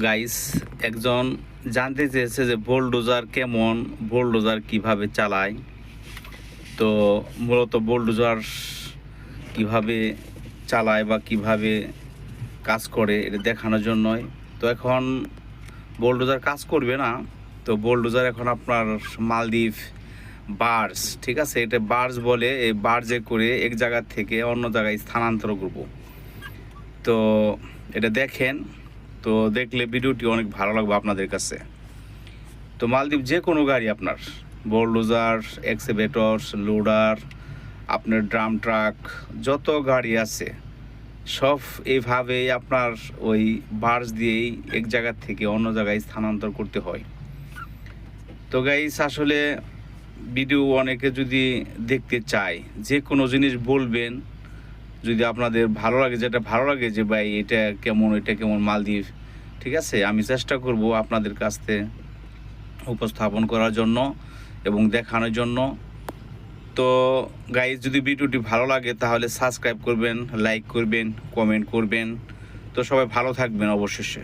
Guys, একজন জানতে চেয়েছে যে বুলডোজার কেমন, বুলডোজার কিভাবে চালায়। তো মূলত বুলডোজার কিভাবে চালায় বা কিভাবে কাজ করে এটা দেখানোর জন্যই। তো এখন বুলডোজার কাজ করবে না। তো বুলডোজার এখন আপনার মালদ্বীপ বার্জ, ঠিক আছে, এটা বার্জ বলে। এই বার্জে করে এক জায়গা থেকে অন্য জায়গায় স্থানান্তর করব। তো এটা দেখেন, তো দেখলে ভিডিওটি অনেক ভালো লাগবে আপনাদের কাছে। তো মালদ্বীপ যে কোনো গাড়ি, আপনার বুলডোজার, এক্সকাভেটর, লোডার, আপনার ড্রাম ট্রাক, যত গাড়ি আছে সব এইভাবেই আপনার ওই বার্জ দিয়েই এক জায়গা থেকে অন্য জায়গায় স্থানান্তর করতে হয়। তো গাইস, আসলে ভিডিও অনেকে যদি দেখতে চায়, যে কোনো জিনিস বলবেন, যদি আপনাদের ভালো লাগে, যেটা ভালো লাগে যে ভাই এটা কেমন, এটা কেমন মালদ্বীপ, ঠিক আছে, আমি চেষ্টা করব আপনাদের কাছে উপস্থাপন করার জন্য এবং দেখানোর জন্য। তো গাইজ, যদি ভিডিওটি ভালো লাগে তাহলে সাবস্ক্রাইব করবেন, লাইক করবেন, কমেন্ট করবেন। তো সবাই ভালো থাকবেন অবশেষে।